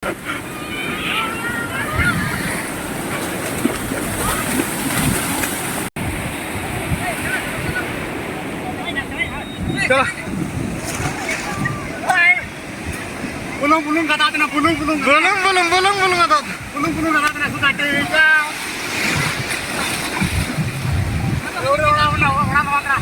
Chalo. Bulung kata na bulung kata. Bulung kata na suka tiga. Orang kata.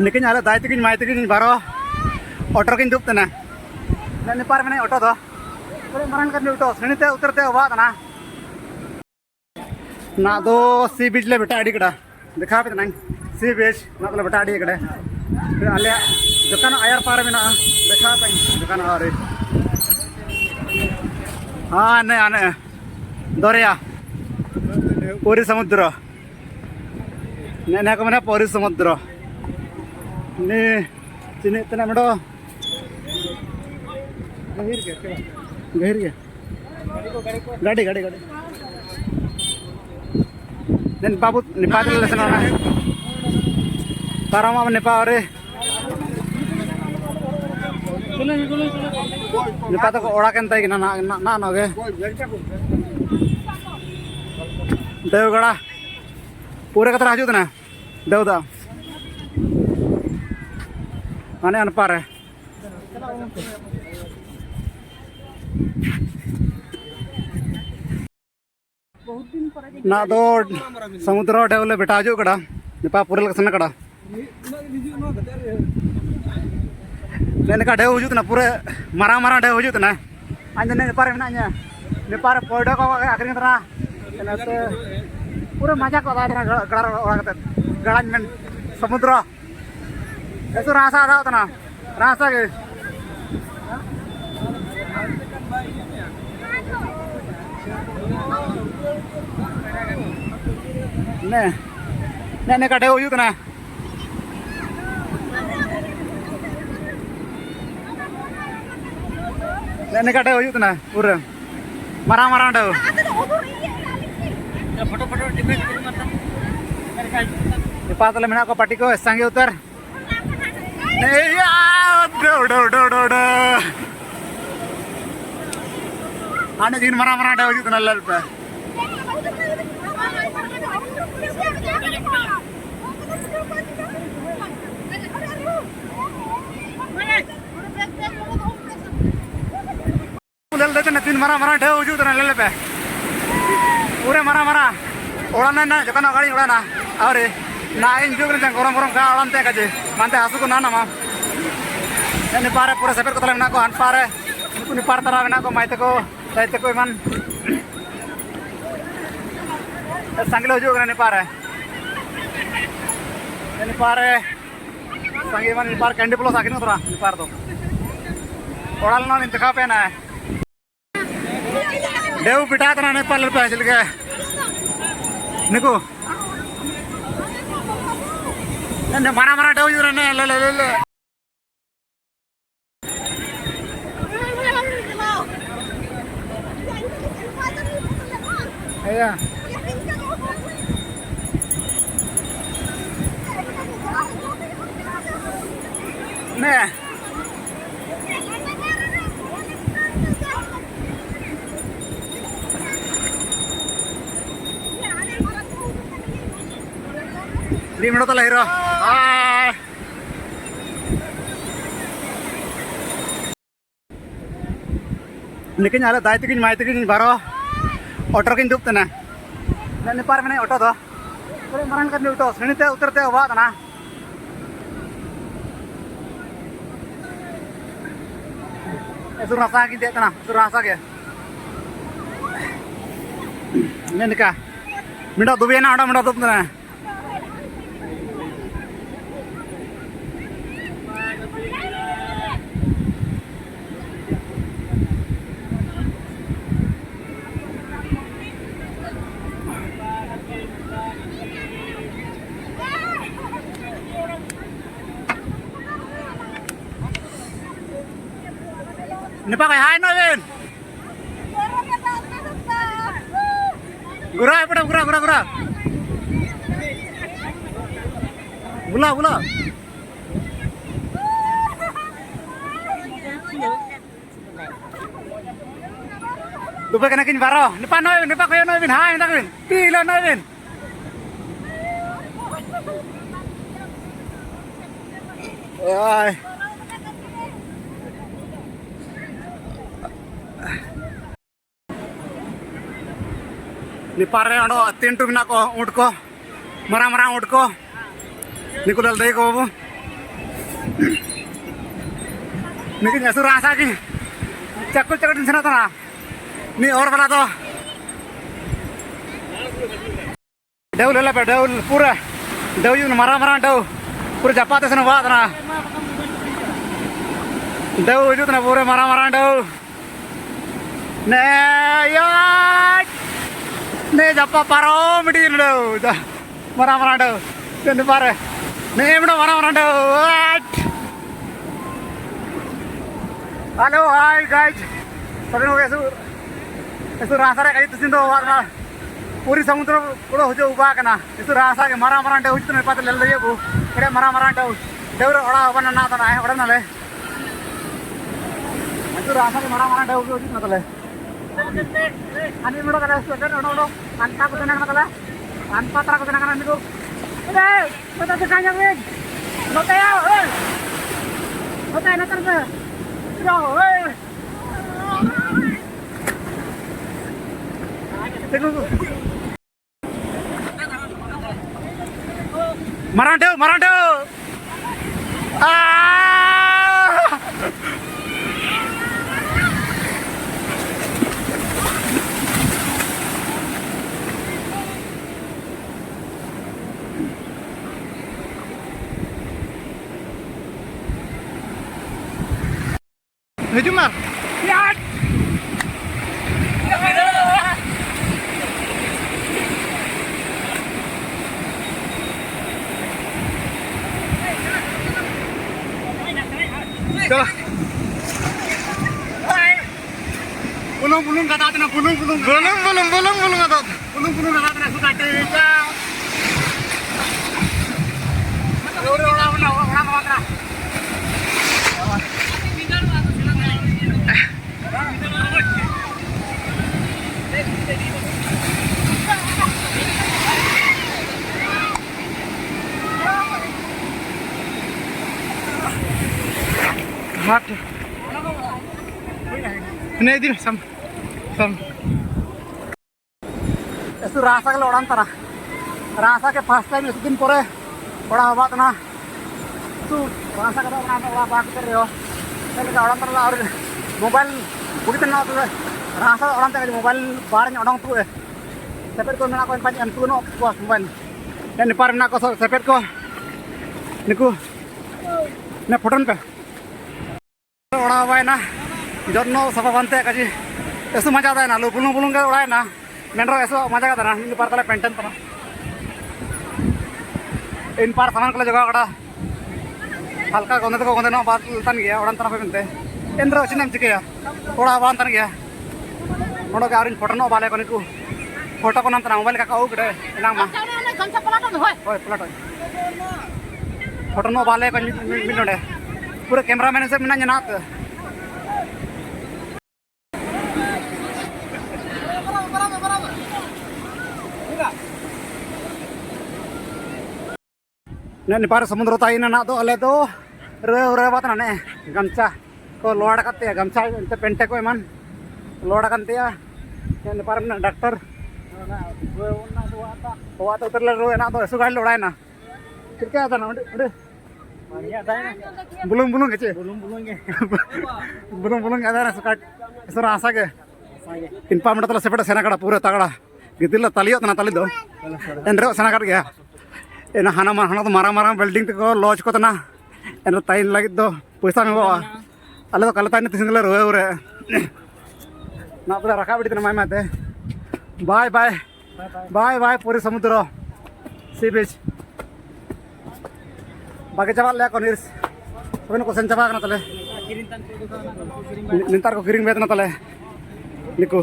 Nikin ada daite kin maite kin baro. Otor kin dup tana. Nani par mana otor do. Kore maran kan otor. Sini te utar te awat na. ना तो सी बीच ले बेटा आड़ी कड़ा दिखा पे ना सी बीच ना तो बेटा आड़ी कड़े फिर आले दुकान आयर पार में ना दिखा पे दुकान आ रही हाँ ने आने दोरिया पूरी समुद्र ने को मना पूरी समुद्र ने चिने इतना मडो गहिर के गाड़ी गाड़ी गाड़ी dan babut nipa dulu sana na parama nipa ore nipa to ora kan tai na na na ge devgada pure katra haju na devda mane anpare ना तो समुद्र डेवले बेटा जो कड़ा निपा पूरे लक्षण कड़ा ने का डेव हुजुत ना पूरे मारा मारा डेव हुजुत ना अंजन ने पारे ना न्या ने पारे पौडा को आखिरी तरह ने पूरे मजा को आधा गड़ा ओड़ा कते गड़ान में समुद्र ऐसो रासा आधा होता ना रासा के ने काटे हो ना ने काटे हो ना पूरे मारा मारा डे फोटो फोटो पातले मेना को पार्टी को संगे उतर नहीं यार आने दिन मारा मारा डे हो ना लल पे तीन मारा मारा ढेव हुजू तो ले पे पूरे मारा मारा उड़ाना ना जकाना गाड़ी उड़ाना अरे ना इन जो गरम गरम का उड़ानते काजे मानते आसु को ना ना मा ने पारे पूरे सफेद को तले ना को हन पारे उनी पार तरा ना को माइते को साइते को मान संगले हुजू ने पारे संगे मन पार कैंडी प्लस आकिन तोरा पार तो उड़ाल ना दिखा पे ना देव पिटा तना ने पार्लर पे चल गए निको ने मारा मारा देव जुरे ने ले ले ले आया ने Lima to lahir. Nikin ada daite kin maite kin baro otor kin dup tana. Ne par mane otor do. Kore maran kan uto sini te utar te awat na. Itu rasa kin te tana, itu rasa ke. Ne nikah. Minta dubi na ada minta dup tana. Ini pakai hai Novin. Gura apa gura. Bula, bula. Lupa kena kin baro. Nipa noy, nipa koyo noy bin. Hai, nipa bin. Pilo noy bin. Ay. Nipa re ondo tintu bina ko ऊँट को. Mara ऊँट को. Nikulal dai ko bu. Niki nyasu rasa ki. Cakul din sana ta. Ni और बना तो devil ले पे devil पूरा डेव यू मरा डेव पूरे जपाते से बात ना डेव यू ना पूरे मरा डेव ने यार ने जपा पारो मिडी डेव मरा डेव ने पारे ने एमडो मरा डेव हेलो हाय गाइस सभी लोग ऐसे रास्ता रे कहीं तुसिंदो वारना पूरी समुद्र पुरो हो जो उबा कना ऐसे रास्ता के मरा डे हुच ने पता ले ले बु एडे मरा डे देवर ओड़ा बना ना तो ना है ओड़ा ना ले ऐसे रास्ता के मरा डे हुच ना तो ले अनि मडो कला स्वेटर ओडो अंता को तना कला अन पात्रा को तना कना निको ए पता से काया वे नोते आ ओए नोते ना कर से यो ओए Marandau. Hujung ya. Chalo. Bulung kata aja na bulung kata. Bulung kata na suka tega. Orang matra. Hot. नहीं दिन सम ऐसे रास्ता के लौड़ान तरा रास्ता के फर्स्ट टाइम इस दिन पूरे बड़ा बात ना तू रास्ता का बड़ा बात कर रहे हो पहले का लौड़ान तरा और मोबाइल बुकित ना तो रास्ता लौड़ान तरा मोबाइल बाहर नहीं उड़ान तू है सेपरेट को ना कोई पंच अंतु नो कुछ मोबाइल ने निपार ना को सेपरेट को निकू ने फोटोन पे ओड़ा हुआ है ना जन्नो सफा बनते हैं कजी ऐसे मजा आता है ना लो बुलूं का उड़ा है ना मेंड्रो ऐसे मजा आता है ना इन पार कला पेंटन तना इन पार सामान कला जगह कड़ा हल्का गोंदे ना बात तन गया उड़ान तना पे मिलते इन रो चिन्ह चिके या उड़ा बान तन गया मोड़ो के आरिन फोटो नो बाले को निकू फोटो को नाम तना मोबाइल का काऊ कड़े इनाम मा होय प्लाट फोटो नो बाले को मिलने पूरे कैमरामैन से मिना जनात ने निपार समुद्र ताई ना तो अले तो रे बात ना ने गमछा को लोड करते हैं गमछा इंते पेंटे को ईमान लोड करते हैं ने निपार में डॉक्टर वो आता उतर ले रो ना तो ऐसे गाड़ी लोड़ा है ना फिर क्या आता ना उड़े बुलुंग के बुलुंग ada na sukat isura asage inpa mata tala sepeda sena kada pura tagada gidilla taliyo tana talido enro sena kada gaya ena hana to mara building te ko lodge ko tana enro tain lagi do paisa me bawa ale to kalata ni tisingla roe na pura rakha bidi tana mai mate bye puri samudra sea beach बाकी चावल ले कोनिर्स सबने question चावा करना तले निंतार को किरिंग बेतना तले निको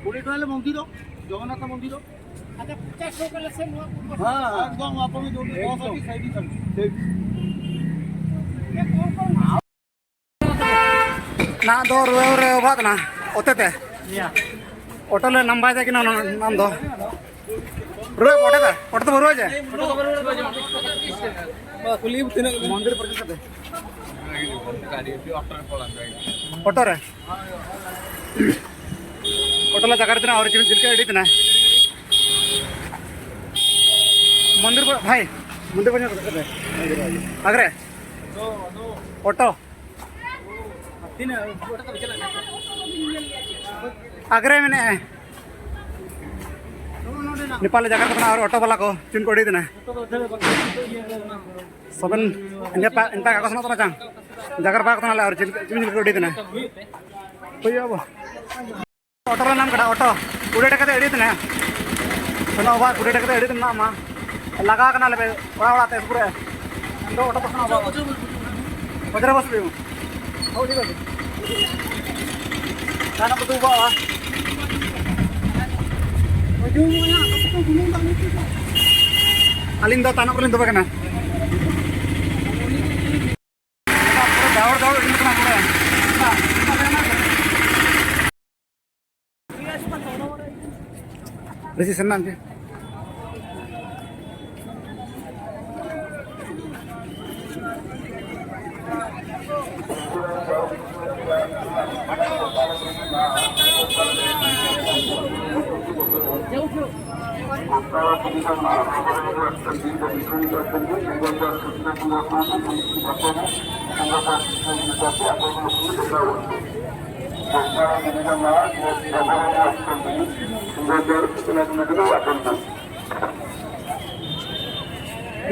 কোটি টাকা মন্দির জগন্নাথ মন্দির আচ্ছা 50 কলে সে হ্যাঁ একদম আপনি যদি 10 আছে সাইডই থাকবে ना दो रुए बात ना ओते ते होटल नंबर दे कि ना नाम दो रुए ओटे तो रुए जे कुली तिन मंदिर पर के ऑटो रे होटल जगह इतना और चिल के एडिट ना मंदिर पर भाई मंदिर पर अगरे ऑटो अगरे मैंने नेपाल जगह को और ऑटो वाला को चिन कोड़ी देना सबन इनका कागज ना तो चांग जगह पाक तो ना और चिन कोड़ी देना कोई अब ऑटो ला नाम कड़ा ऑटो उड़े टका ते एडी देना सुनो बात उड़े टका ते एडी देना मा लगा करना ले बड़ा बड़ा ते पूरे दो ऑटो पसना बा वजरा बस भी हो ठीक है खाना तो बा अलिंग दो ताना पर लिंदो बकना दावर दावर लिंदो ना रसी सन्नान जी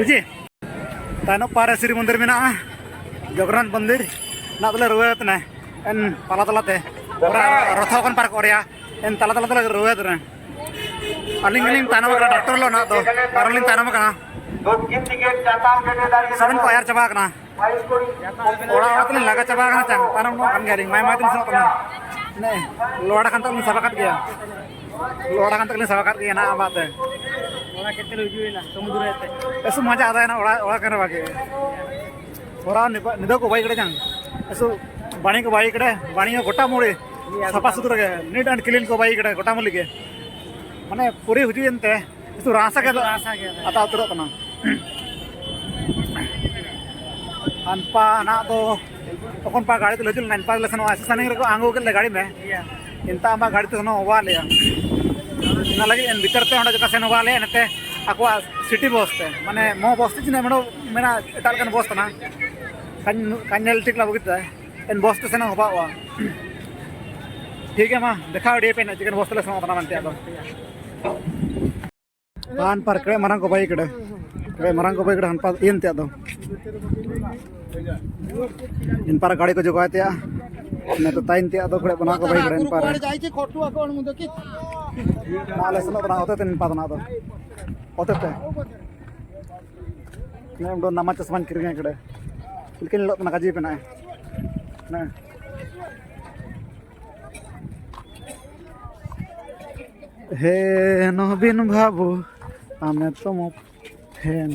जी तानो पारे श्री मंदिर में ना जगन्नाथ मंदिर ना तले रुवेत ना एन पाला तलाते रथ कन पार्क ओरिया एन तला तला तला रुवेत ना अलिंग अलिंग तानो का डॉक्टर लो ना तो पारलिंग तानो का सबन को यार चबा कना ओड़ा ओड़ा लगा चबा कना चांग तानो नो kan garing mai mai tin so kana ne लोड़ा kan तक sabakat gaya लोड़ा kan तक sabakat gaya ना बात है ओड़ा कितने रुजु ना समुद्र है ऐसे मजा आता है ना ओड़ा ओड़ा करने वाके ओड़ा निदो को बाइक रे जांग ऐसे बाणी को बाइक रे बाणी को गोटा मोड़े सफा सुथरा के नीट एंड क्लीन को बाइक रे गोटा मोली के माने पूरी हुजु एंते ऐसे रासा के आता उतरो तना अनपा ना तो तखन पा गाड़ी तो लजुल ना अनपा लेसन ऐसे सने को आंगो के गाड़ी में इंता मा गाड़ी तो नो वा ले ना लगे इन भीतर ते ओंडे जका सेन वा ले नते आकवा सिटी बस ते माने मो बस ते मेनो मेना एटाल कन बस तना कान्यल टिक ला बगित इन बस ते सेन होबा वा ठीक है मा देखा डे पे ना चिकन बस ले समा तना मानते आदो पान पर कड़े मरंग को बाई कड़े मरंग को बाई कड़े हनपा इन ते आदो इन पर गाड़ी को जगाते आ ने तो ताइन ते आदो कड़े बना को बाई कड़े इन पर जाई छे खोटू अकोन मुदो की नाले सनो बना होते तेन पादना दो होते ते ने दो नमा चश्मान किरगे कड़े लेकिन लो तना काजी पे ना ना हे नबिन बाबू आमे तुम फैन